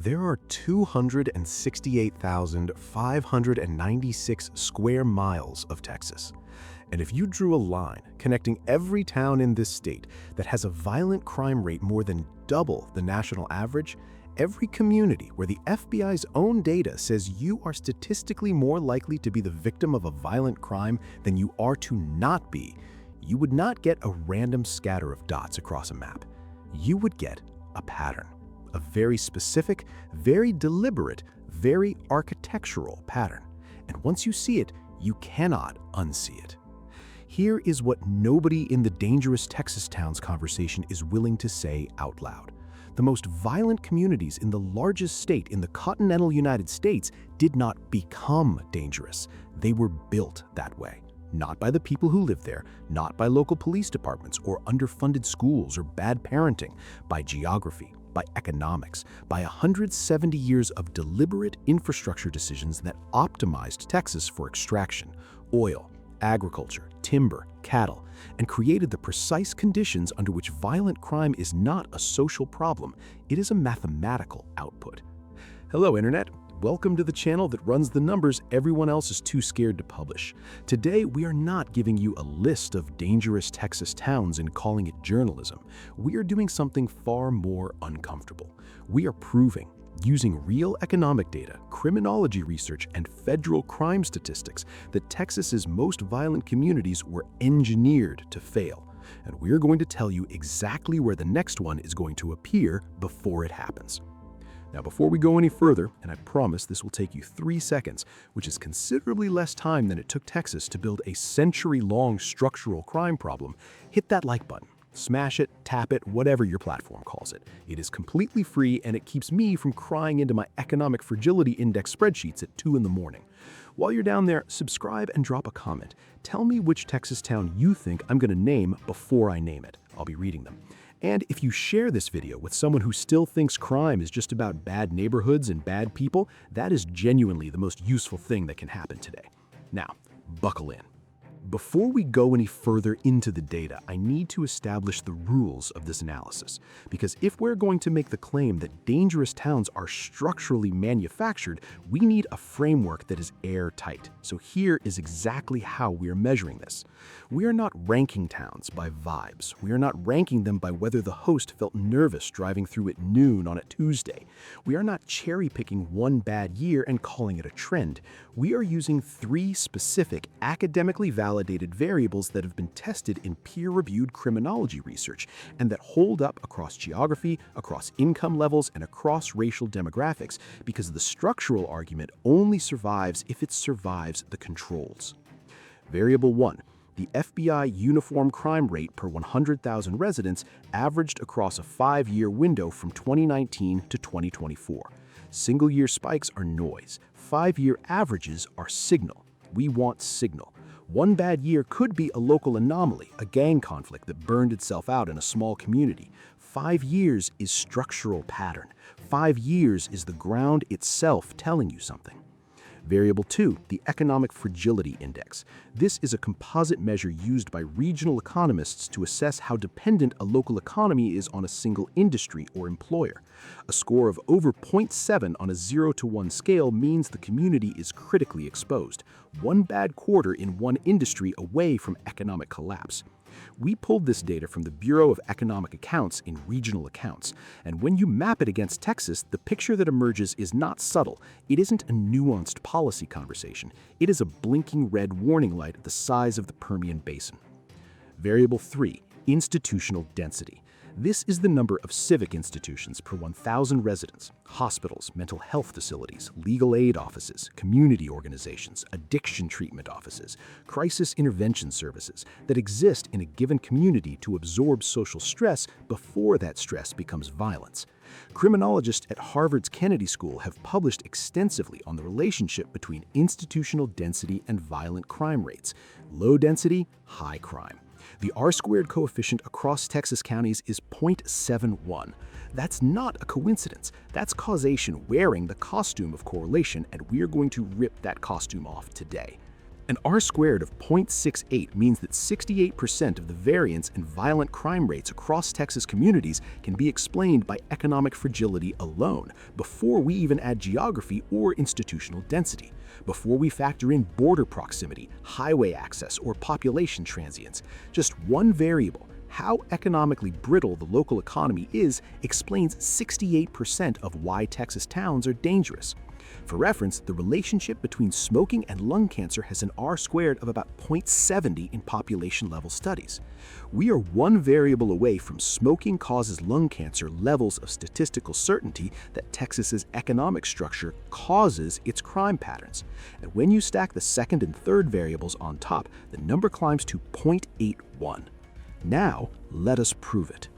There are 268,596 square miles of Texas. And if you drew a line connecting every town in this state that has a violent crime rate more than double the national average, every community where the FBI's own data says you are statistically more likely to be the victim of a violent crime than you are to not be, you would not get a random scatter of dots across a map. You would get a pattern. A very specific, very deliberate, very architectural pattern. And once you see it, you cannot unsee it. Here is what nobody in the dangerous Texas towns conversation is willing to say out loud. The most violent communities in the largest state in the continental United States did not become dangerous. They were built that way. Not by the people who live there, not by local police departments or underfunded schools or bad parenting, by geography, by economics, by 170 years of deliberate infrastructure decisions that optimized Texas for extraction, oil, agriculture, timber, cattle, and created the precise conditions under which violent crime is not a social problem, it is a mathematical output. Hello, Internet. Welcome to the channel that runs the numbers everyone else is too scared to publish. Today, we are not giving you a list of dangerous Texas towns and calling it journalism. We are doing something far more uncomfortable. We are proving, using real economic data, criminology research, and federal crime statistics, that Texas's most violent communities were engineered to fail. And we're going to tell you exactly where the next one is going to appear before it happens. Now, before we go any further, and I promise this will take you 3 seconds, which is considerably less time than it took Texas to build a century-long structural crime problem, hit that like button. Smash it, tap it, whatever your platform calls it. It is completely free, and it keeps me from crying into my economic fragility index spreadsheets at 2 in the morning. While you're down there, subscribe and drop a comment. Tell me which Texas town you think I'm going to name before I name it. I'll be reading them. And if you share this video with someone who still thinks crime is just about bad neighborhoods and bad people, that is genuinely the most useful thing that can happen today. Now, buckle in. Before we go any further into the data, I need to establish the rules of this analysis. Because if we're going to make the claim that dangerous towns are structurally manufactured, we need a framework that is airtight. So here is exactly how we are measuring this. We are not ranking towns by vibes. We are not ranking them by whether the host felt nervous driving through at noon on a Tuesday. We are not cherry-picking one bad year and calling it a trend. We are using 3 specific, academically validated variables that have been tested in peer-reviewed criminology research and that hold up across geography, across income levels, and across racial demographics, because the structural argument only survives if it survives the controls. Variable 1. The FBI uniform crime rate per 100,000 residents averaged across a 5-year window from 2019 to 2024. Single-year spikes are noise. 5-year averages are signal. We want signal. One bad year could be a local anomaly, a gang conflict that burned itself out in a small community. 5 years is structural pattern. 5 years is the ground itself telling you something. Variable 2, the economic fragility index. This is a composite measure used by regional economists to assess how dependent a local economy is on a single industry or employer. A score of over 0.7 on a 0 to 1 scale means the community is critically exposed, one bad quarter in one industry away from economic collapse. We pulled this data from the Bureau of Economic Accounts in regional accounts, and when you map it against Texas, the picture that emerges is not subtle. It isn't a nuanced policy conversation. It is a blinking red warning light the size of the Permian Basin. Variable 3, institutional density. This is the number of civic institutions per 1,000 residents: hospitals, mental health facilities, legal aid offices, community organizations, addiction treatment offices, crisis intervention services that exist in a given community to absorb social stress before that stress becomes violence. Criminologists at Harvard's Kennedy School have published extensively on the relationship between institutional density and violent crime rates. Low density, high crime. The R-squared coefficient across Texas counties is 0.71. That's not a coincidence. That's causation wearing the costume of correlation, and we are going to rip that costume off today. An R-squared of 0.68 means that 68% of the variance in violent crime rates across Texas communities can be explained by economic fragility alone, before we even add geography or institutional density, before we factor in border proximity, highway access, or population transients. Just one variable, how economically brittle the local economy is, explains 68% of why Texas towns are dangerous. For reference, the relationship between smoking and lung cancer has an R-squared of about 0.70 in population-level studies. We are one variable away from smoking causes lung cancer levels of statistical certainty that Texas's economic structure causes its crime patterns. And when you stack the second and third variables on top, the number climbs to 0.81. Now, let us prove it.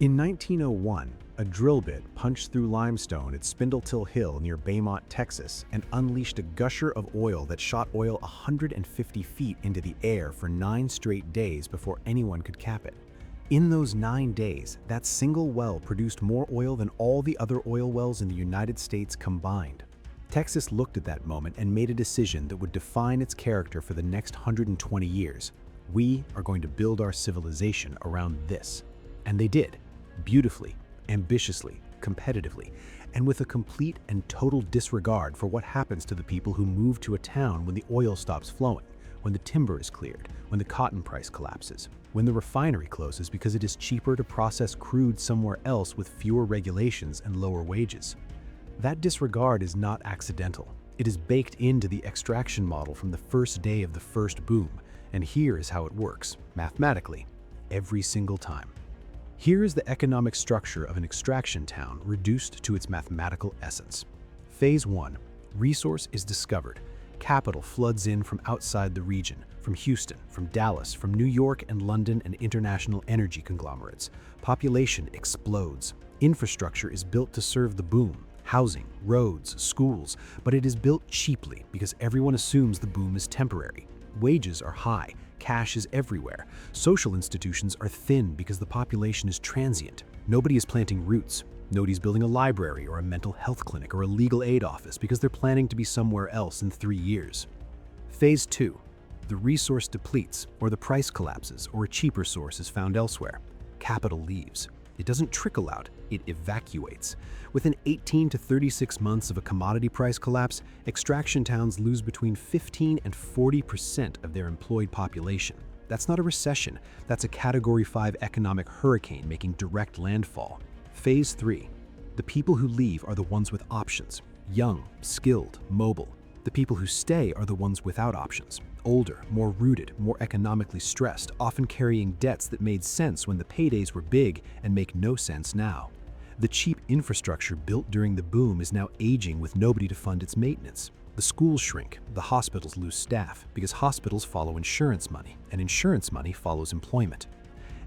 In 1901, a drill bit punched through limestone at Spindletill Hill near Baymont, Texas, and unleashed a gusher of oil that shot oil 150 feet into the air for 9 straight days before anyone could cap it. In those 9 days, that single well produced more oil than all the other oil wells in the United States combined. Texas looked at that moment and made a decision that would define its character for the next 120 years. We are going to build our civilization around this. And they did, beautifully, ambitiously, competitively, and with a complete and total disregard for what happens to the people who move to a town when the oil stops flowing, when the timber is cleared, when the cotton price collapses, when the refinery closes because it is cheaper to process crude somewhere else with fewer regulations and lower wages. That disregard is not accidental. It is baked into the extraction model from the first day of the first boom, and here is how it works, mathematically, every single time. Here is the economic structure of an extraction town reduced to its mathematical essence. Phase 1. Resource is discovered. Capital floods in from outside the region, from Houston, from Dallas, from New York and London and international energy conglomerates. Population explodes. Infrastructure is built to serve the boom. Housing, roads, schools, but it is built cheaply because everyone assumes the boom is temporary. Wages are high. Cash is everywhere. Social institutions are thin because the population is transient. Nobody is planting roots. Nobody's building a library or a mental health clinic or a legal aid office because they're planning to be somewhere else in 3 years. Phase 2. The resource depletes, or the price collapses, or a cheaper source is found elsewhere. Capital leaves. It doesn't trickle out, it evacuates. Within 18 to 36 months of a commodity price collapse, extraction towns lose between 15 and 40% of their employed population. That's not a recession, that's a Category 5 economic hurricane making direct landfall. Phase 3. The people who leave are the ones with options. Young, skilled, mobile. The people who stay are the ones without options. Older, more rooted, more economically stressed, often carrying debts that made sense when the paydays were big and make no sense now. The cheap infrastructure built during the boom is now aging with nobody to fund its maintenance. The schools shrink, the hospitals lose staff, because hospitals follow insurance money, and insurance money follows employment.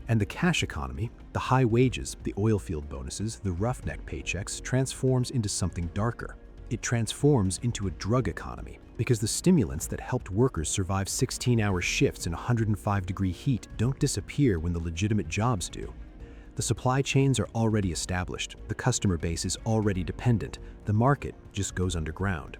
And the cash economy, the high wages, the oil field bonuses, the roughneck paychecks, transforms into something darker. It transforms into a drug economy, because the stimulants that helped workers survive 16-hour shifts in 105-degree heat don't disappear when the legitimate jobs do. The supply chains are already established, the customer base is already dependent, the market just goes underground.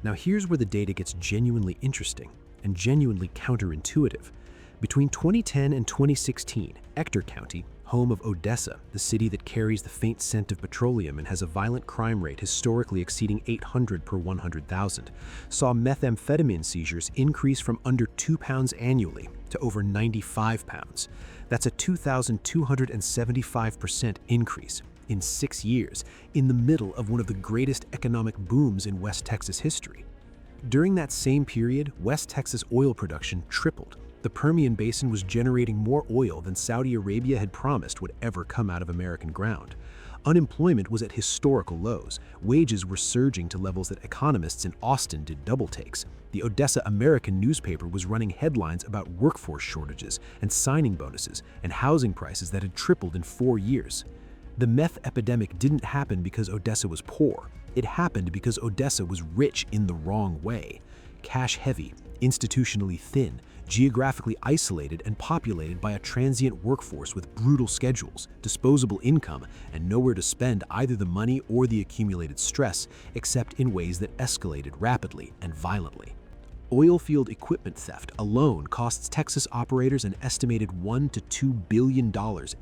Now here's where the data gets genuinely interesting and genuinely counterintuitive. Between 2010 and 2016, Ector County, home of Odessa, the city that carries the faint scent of petroleum and has a violent crime rate historically exceeding 800 per 100,000, saw methamphetamine seizures increase from under 2 pounds annually to over 95 pounds. That's a 2,275% increase in 6 years, in the middle of one of the greatest economic booms in West Texas history. During that same period, West Texas oil production tripled. The Permian Basin was generating more oil than Saudi Arabia had promised would ever come out of American ground. Unemployment was at historical lows. Wages were surging to levels that economists in Austin did double takes. The Odessa American newspaper was running headlines about workforce shortages and signing bonuses and housing prices that had tripled in 4 years. The meth epidemic didn't happen because Odessa was poor. It happened because Odessa was rich in the wrong way. Cash heavy, institutionally thin, geographically isolated and populated by a transient workforce with brutal schedules, disposable income, and nowhere to spend either the money or the accumulated stress except in ways that escalated rapidly and violently. Oilfield equipment theft alone costs Texas operators an estimated $1 to $2 billion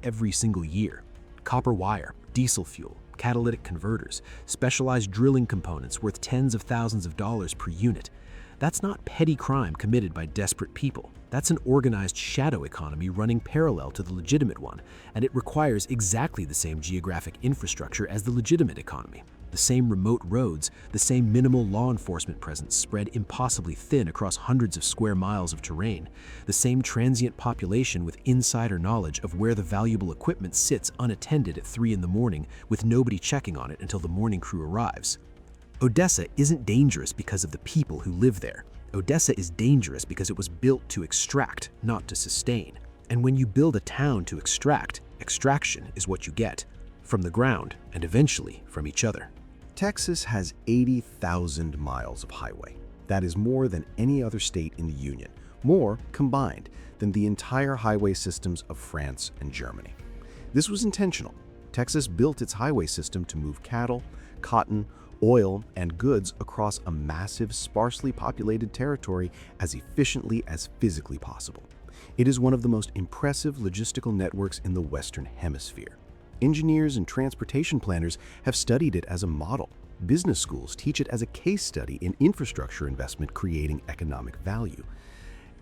every single year. Copper wire, diesel fuel, catalytic converters, specialized drilling components worth tens of thousands of dollars per unit. That's not petty crime committed by desperate people. That's an organized shadow economy running parallel to the legitimate one, and it requires exactly the same geographic infrastructure as the legitimate economy. The same remote roads, the same minimal law enforcement presence spread impossibly thin across hundreds of square miles of terrain, the same transient population with insider knowledge of where the valuable equipment sits unattended at 3 in the morning with nobody checking on it until the morning crew arrives. Odessa isn't dangerous because of the people who live there. Odessa is dangerous because it was built to extract, not to sustain. And when you build a town to extract, extraction is what you get, from the ground and eventually from each other. Texas has 80,000 miles of highway. That is more than any other state in the Union, more combined than the entire highway systems of France and Germany. This was intentional. Texas built its highway system to move cattle, cotton, oil, and goods across a massive, sparsely populated territory as efficiently as physically possible. It is one of the most impressive logistical networks in the Western Hemisphere. Engineers and transportation planners have studied it as a model. Business schools teach it as a case study in infrastructure investment creating economic value.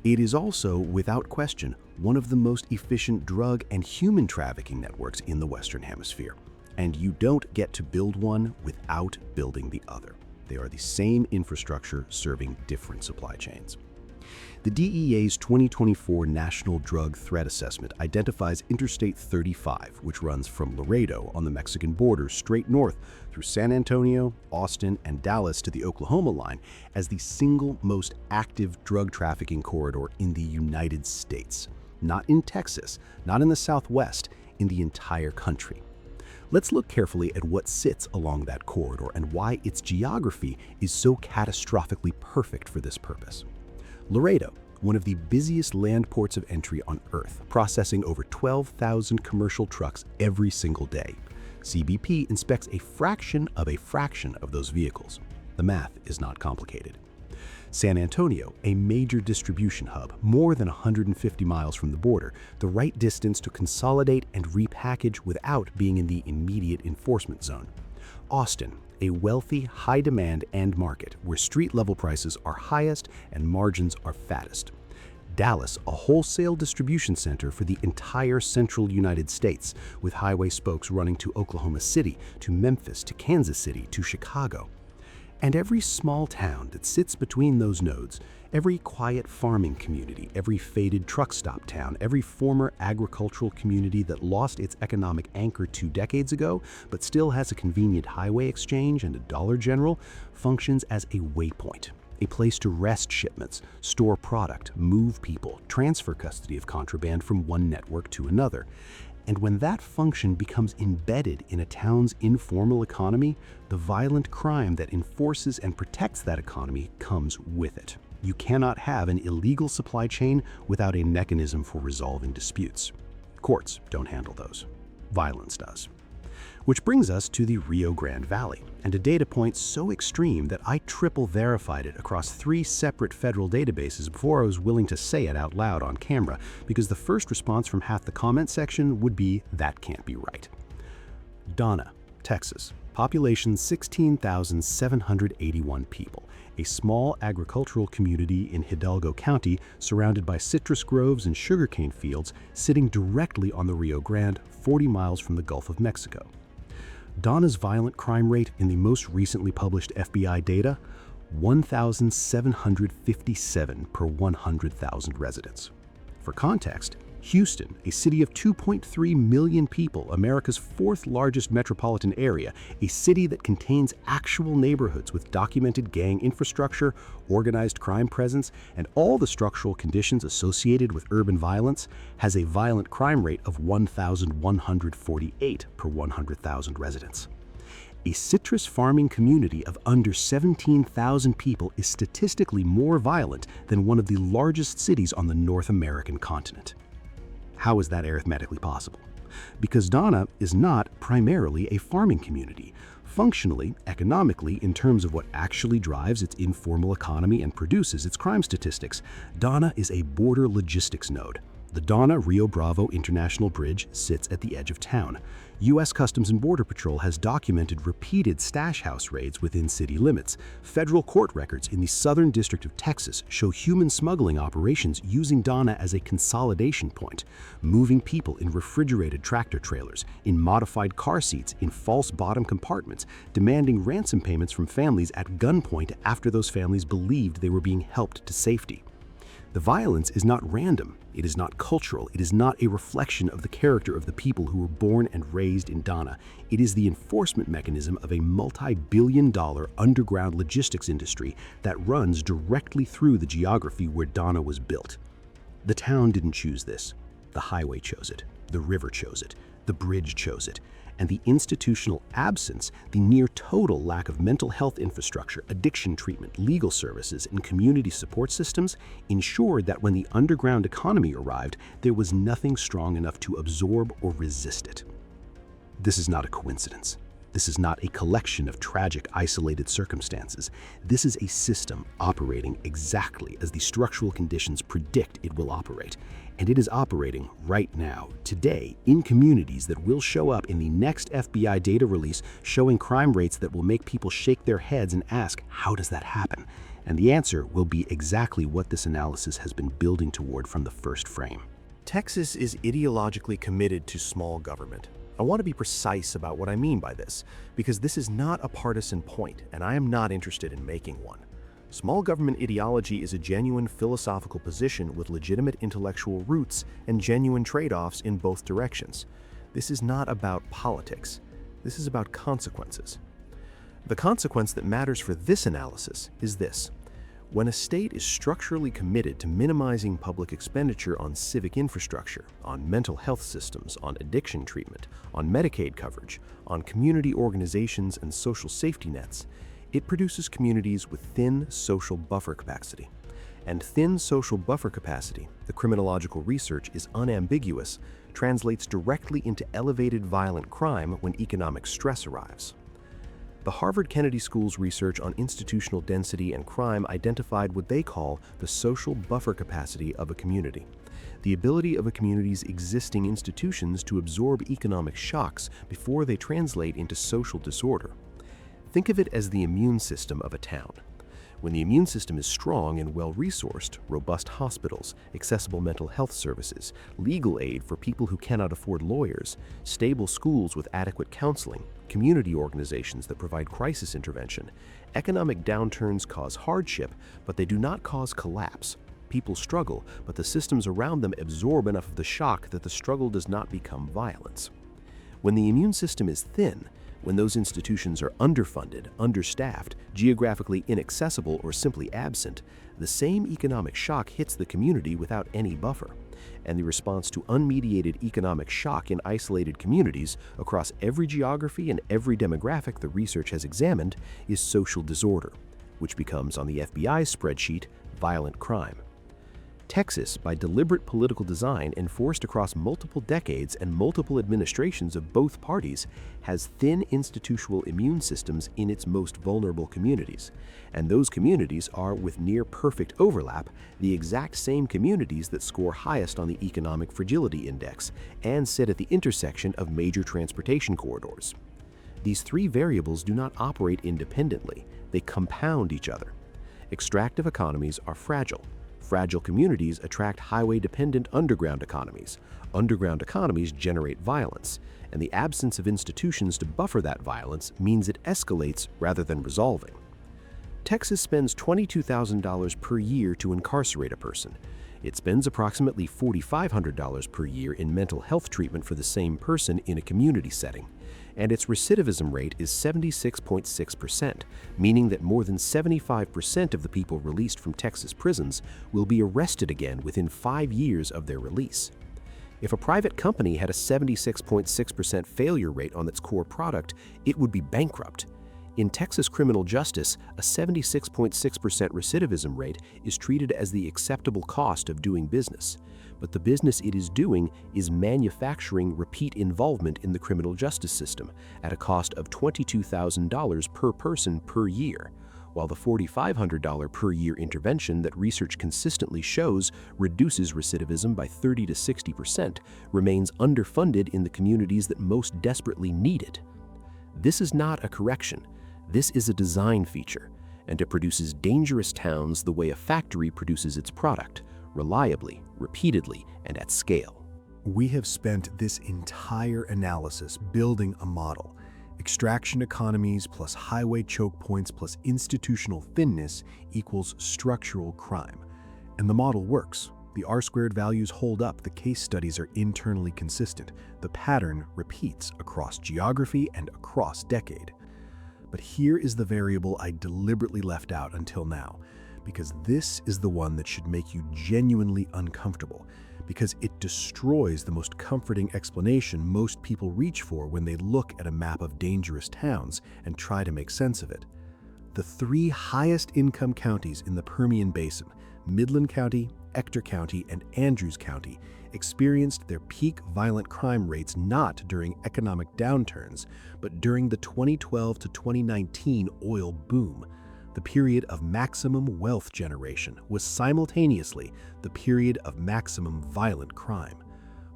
It is also, without question, one of the most efficient drug and human trafficking networks in the Western Hemisphere. And you don't get to build one without building the other. They are the same infrastructure serving different supply chains. The DEA's 2024 National Drug Threat Assessment identifies Interstate 35, which runs from Laredo on the Mexican border straight north through San Antonio, Austin, and Dallas to the Oklahoma line, as the single most active drug trafficking corridor in the United States. Not in Texas, not in the Southwest, in the entire country. Let's look carefully at what sits along that corridor and why its geography is so catastrophically perfect for this purpose. Laredo, one of the busiest land ports of entry on Earth, processing over 12,000 commercial trucks every single day. CBP inspects a fraction of those vehicles. The math is not complicated. San Antonio, a major distribution hub, more than 150 miles from the border, the right distance to consolidate and repackage without being in the immediate enforcement zone. Austin, a wealthy, high-demand end market where street-level prices are highest and margins are fattest. Dallas, a wholesale distribution center for the entire central United States, with highway spokes running to Oklahoma City, to Memphis, to Kansas City, to Chicago. And every small town that sits between those nodes, every quiet farming community, every faded truck stop town, every former agricultural community that lost its economic anchor 2 decades ago, but still has a convenient highway exchange and a Dollar General, functions as a waypoint, a place to rest shipments, store product, move people, transfer custody of contraband from one network to another. And when that function becomes embedded in a town's informal economy, the violent crime that enforces and protects that economy comes with it. You cannot have an illegal supply chain without a mechanism for resolving disputes. Courts don't handle those. Violence does. Which brings us to the Rio Grande Valley, and a data point so extreme that I triple verified it across 3 separate federal databases before I was willing to say it out loud on camera, because the first response from half the comment section would be, "That can't be right." Donna, Texas, population 16,781 people, a small agricultural community in Hidalgo County surrounded by citrus groves and sugarcane fields sitting directly on the Rio Grande, 40 miles from the Gulf of Mexico. Donna's violent crime rate in the most recently published FBI data, 1,757 per 100,000 residents. For context, Houston, a city of 2.3 million people, America's 4th largest metropolitan area, a city that contains actual neighborhoods with documented gang infrastructure, organized crime presence, and all the structural conditions associated with urban violence, has a violent crime rate of 1,148 per 100,000 residents. A citrus farming community of under 17,000 people is statistically more violent than one of the largest cities on the North American continent. How is that arithmetically possible? Because Donna is not primarily a farming community. functionally, economically, in terms of what actually drives its informal economy and produces its crime statistics, Donna is a border logistics node. The Donna Rio Bravo International Bridge sits at the edge of town. U.S. Customs and Border Patrol has documented repeated stash house raids within city limits. Federal court records in the Southern District of Texas show human smuggling operations using Donna as a consolidation point, moving people in refrigerated tractor trailers, in modified car seats, in false bottom compartments, demanding ransom payments from families at gunpoint after those families believed they were being helped to safety. The violence is not random, it is not cultural, it is not a reflection of the character of the people who were born and raised in Donna. It is the enforcement mechanism of a multi-billion-dollar underground logistics industry that runs directly through the geography where Donna was built. The town didn't choose this. The highway chose it, the river chose it, the bridge chose it, and the institutional absence, the near total lack of mental health infrastructure, addiction treatment, legal services, and community support systems ensured that when the underground economy arrived, there was nothing strong enough to absorb or resist it. This is not a coincidence. This is not a collection of tragic, isolated circumstances. This is a system operating exactly as the structural conditions predict it will operate. And it is operating right now, today, in communities that will show up in the next FBI data release showing crime rates that will make people shake their heads and ask, how does that happen? And the answer will be exactly what this analysis has been building toward from the first frame. Texas is ideologically committed to small government. I want to be precise about what I mean by this, because this is not a partisan point, and I am not interested in making one. Small government ideology is a genuine philosophical position with legitimate intellectual roots and genuine trade-offs in both directions. This is not about politics. This is about consequences. The consequence that matters for this analysis is this. When a state is structurally committed to minimizing public expenditure on civic infrastructure, on mental health systems, on addiction treatment, on Medicaid coverage, on community organizations and social safety nets, it produces communities with thin social buffer capacity. And thin social buffer capacity, the criminological research is unambiguous, translates directly into elevated violent crime when economic stress arrives. The Harvard Kennedy School's research on institutional density and crime identified what they call the social buffer capacity of a community, the ability of a community's existing institutions to absorb economic shocks before they translate into social disorder. Think of it as the immune system of a town. When the immune system is strong and well-resourced, robust hospitals, accessible mental health services, legal aid for people who cannot afford lawyers, stable schools with adequate counseling, community organizations that provide crisis intervention, economic downturns cause hardship, but they do not cause collapse. People struggle, but the systems around them absorb enough of the shock that the struggle does not become violence. When the immune system is thin, when those institutions are underfunded, understaffed, geographically inaccessible, or simply absent, the same economic shock hits the community without any buffer. And the response to unmediated economic shock in isolated communities across every geography and every demographic the research has examined is social disorder, which becomes, on the FBI's spreadsheet, violent crime. Texas, by deliberate political design enforced across multiple decades and multiple administrations of both parties, has thin institutional immune systems in its most vulnerable communities. And those communities are, with near perfect overlap, the exact same communities that score highest on the Economic Fragility Index and sit at the intersection of major transportation corridors. These three variables do not operate independently, they compound each other. Extractive economies are fragile. Fragile communities attract highway-dependent underground economies. Underground economies generate violence, and the absence of institutions to buffer that violence means it escalates rather than resolving. Texas spends $22,000 per year to incarcerate a person. It spends approximately $4,500 per year in mental health treatment for the same person in a community setting. And its recidivism rate is 76.6%, meaning that more than 75% of the people released from Texas prisons will be arrested again within 5 years of their release. If a private company had a 76.6% failure rate on its core product, it would be bankrupt. In Texas criminal justice, a 76.6% recidivism rate is treated as the acceptable cost of doing business. But the business it is doing is manufacturing repeat involvement in the criminal justice system at a cost of $22,000 per person per year, while the $4,500 per year intervention that research consistently shows reduces recidivism by 30 to 60% remains underfunded in the communities that most desperately need it. This is not a correction. This is a design feature, and it produces dangerous towns the way a factory produces its product, reliably, repeatedly, and at scale. We have spent this entire analysis building a model. Extraction economies plus highway choke points plus institutional thinness equals structural crime. And the model works. The R-squared values hold up, the case studies are internally consistent. The pattern repeats across geography and across decade. But here is the variable I deliberately left out until now, because this is the one that should make you genuinely uncomfortable, because it destroys the most comforting explanation most people reach for when they look at a map of dangerous towns and try to make sense of it. The three highest income counties in the Permian Basin, Midland County, Ector County, and Andrews County, experienced their peak violent crime rates not during economic downturns, but during the 2012 to 2019 oil boom. The period of maximum wealth generation was simultaneously the period of maximum violent crime.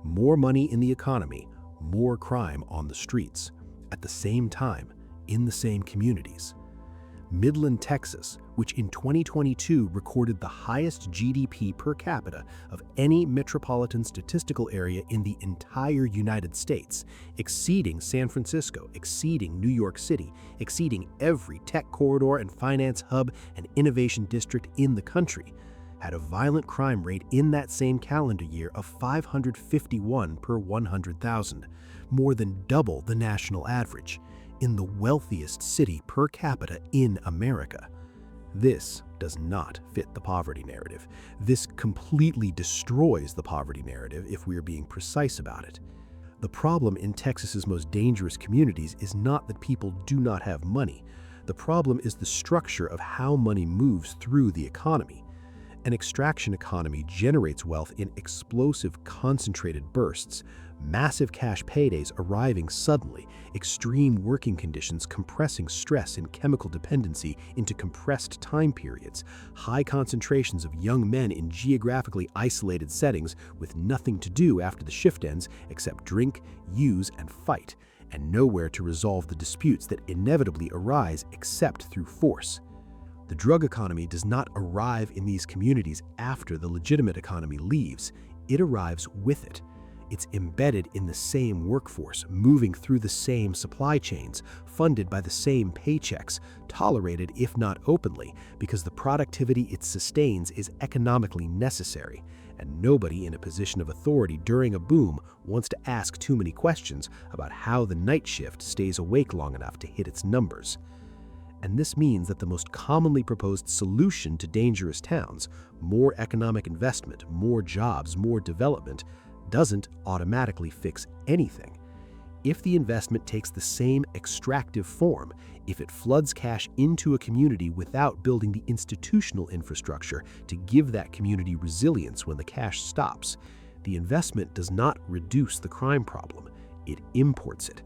More money in the economy, more crime on the streets, at the same time, in the same communities. Midland, Texas, which in 2022 recorded the highest GDP per capita of any metropolitan statistical area in the entire United States, exceeding San Francisco, exceeding New York City, exceeding every tech corridor and finance hub and innovation district in the country, had a violent crime rate in that same calendar year of 551 per 100,000, more than double the national average, in the wealthiest city per capita in America. This does not fit the poverty narrative. This completely destroys the poverty narrative if we are being precise about it. The problem in Texas's most dangerous communities is not that people do not have money. The problem is the structure of how money moves through the economy. An extraction economy generates wealth in explosive, concentrated bursts, massive cash paydays arriving suddenly, extreme working conditions compressing stress and chemical dependency into compressed time periods, high concentrations of young men in geographically isolated settings with nothing to do after the shift ends except drink, use, and fight, and nowhere to resolve the disputes that inevitably arise except through force. The drug economy does not arrive in these communities after the legitimate economy leaves. It arrives with it. It's embedded in the same workforce, moving through the same supply chains, funded by the same paychecks, tolerated if not openly, because the productivity it sustains is economically necessary, and nobody in a position of authority during a boom wants to ask too many questions about how the night shift stays awake long enough to hit its numbers. And this means that the most commonly proposed solution to dangerous towns, more economic investment, more jobs, more development, doesn't automatically fix anything. If the investment takes the same extractive form, if it floods cash into a community without building the institutional infrastructure to give that community resilience when the cash stops, the investment does not reduce the crime problem, it imports it.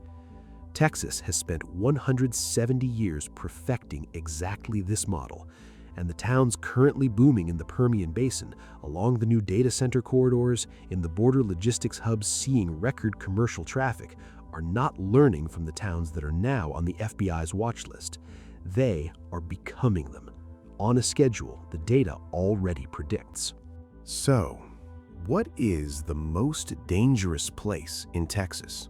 Texas has spent 170 years perfecting exactly this model, and the towns currently booming in the Permian Basin, along the new data center corridors, in the border logistics hubs seeing record commercial traffic, are not learning from the towns that are now on the FBI's watch list. They are becoming them. On a schedule the data already predicts. So, what is the most dangerous place in Texas?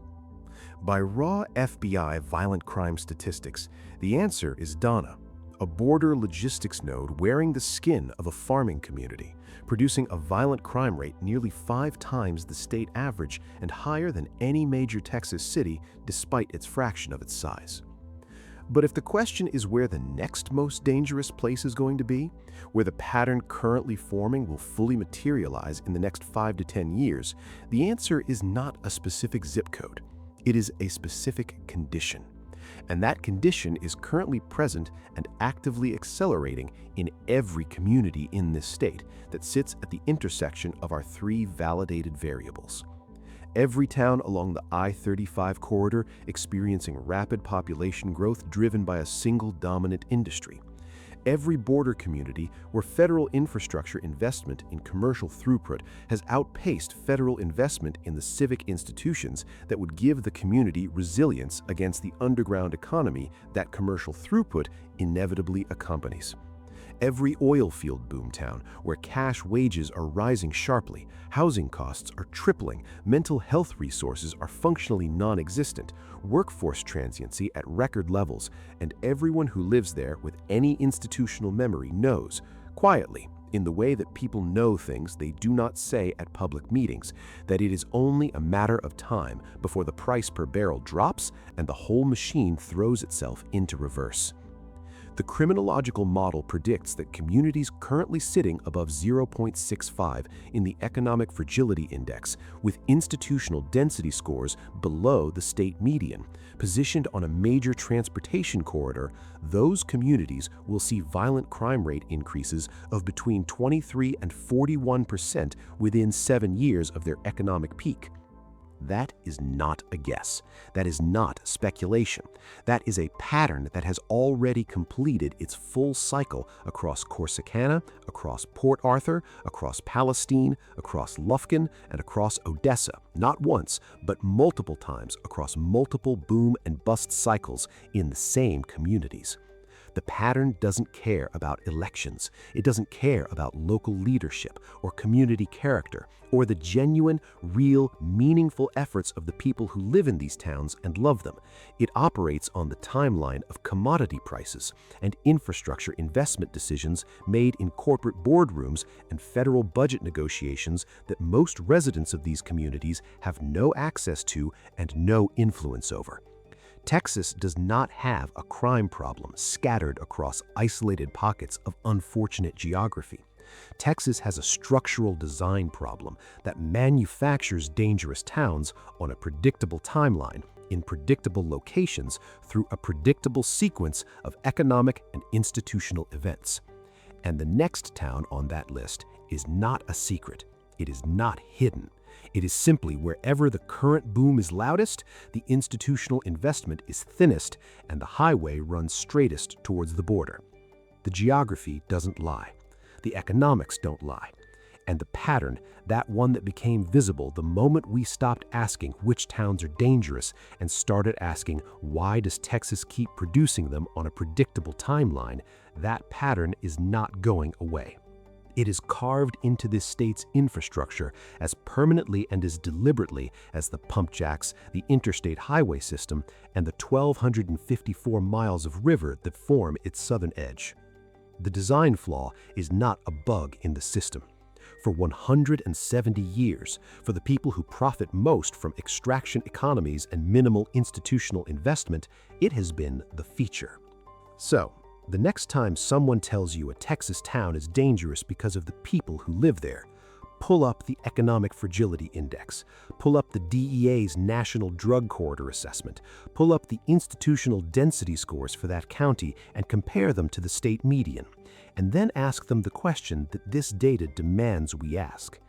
By raw FBI violent crime statistics, the answer is Donna, a border logistics node wearing the skin of a farming community, producing a violent crime rate nearly 5 times the state average and higher than any major Texas city despite its fraction of its size. But if the question is where the next most dangerous place is going to be, where the pattern currently forming will fully materialize in the next 5 to 10 years, the answer is not a specific zip code. It is a specific condition. And that condition is currently present and actively accelerating in every community in this state that sits at the intersection of our three validated variables. Every town along the I-35 corridor experiencing rapid population growth driven by a single dominant industry. Every border community where federal infrastructure investment in commercial throughput has outpaced federal investment in the civic institutions that would give the community resilience against the underground economy that commercial throughput inevitably accompanies. Every oil field boomtown where cash wages are rising sharply, housing costs are tripling, mental health resources are functionally non-existent, workforce transiency at record levels, and everyone who lives there with any institutional memory knows, quietly, in the way that people know things they do not say at public meetings, that it is only a matter of time before the price per barrel drops and the whole machine throws itself into reverse. The criminological model predicts that communities currently sitting above 0.65 in the Economic Fragility Index, with institutional density scores below the state median, positioned on a major transportation corridor, those communities will see violent crime rate increases of between 23 and 41% within 7 years of their economic peak. That is not a guess. That is not speculation. That is a pattern that has already completed its full cycle across Corsicana, across Port Arthur, across Palestine, across Lufkin, and across Odessa, not once, but multiple times across multiple boom and bust cycles in the same communities. The pattern doesn't care about elections. It doesn't care about local leadership or community character or the genuine, real, meaningful efforts of the people who live in these towns and love them. It operates on the timeline of commodity prices and infrastructure investment decisions made in corporate boardrooms and federal budget negotiations that most residents of these communities have no access to and no influence over. Texas does not have a crime problem scattered across isolated pockets of unfortunate geography. Texas has a structural design problem that manufactures dangerous towns on a predictable timeline, in predictable locations, through a predictable sequence of economic and institutional events. And the next town on that list is not a secret. It is not hidden. It is simply wherever the current boom is loudest, the institutional investment is thinnest, and the highway runs straightest towards the border. The geography doesn't lie. The economics don't lie. And the pattern, that one that became visible the moment we stopped asking which towns are dangerous and started asking why does Texas keep producing them on a predictable timeline, that pattern is not going away. It is carved into this state's infrastructure as permanently and as deliberately as the pump jacks, the interstate highway system, and the 1,254 miles of river that form its southern edge. The design flaw is not a bug in the system. For 170 years, for the people who profit most from extraction economies and minimal institutional investment, it has been the feature. So, the next time someone tells you a Texas town is dangerous because of the people who live there, pull up the Economic Fragility Index, pull up the DEA's National Drug Corridor Assessment, pull up the institutional density scores for that county and compare them to the state median, and then ask them the question that this data demands we ask.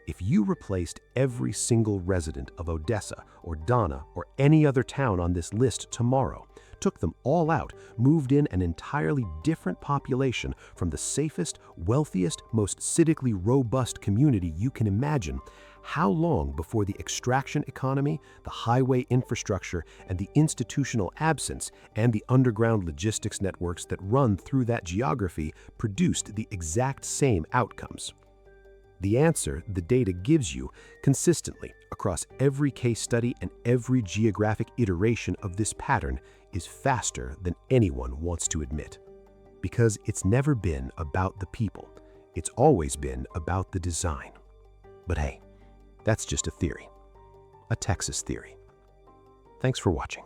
If you replaced every single resident of Odessa or Donna or any other town on this list tomorrow, took them all out, moved in an entirely different population from the safest, wealthiest, most civically robust community you can imagine, how long before the extraction economy, the highway infrastructure, and the institutional absence, and the underground logistics networks that run through that geography produced the exact same outcomes? The answer the data gives you consistently across every case study and every geographic iteration of this pattern is faster than anyone wants to admit. Because it's never been about the people. It's always been about the design. But hey, that's just a theory. A Texas theory. Thanks for watching.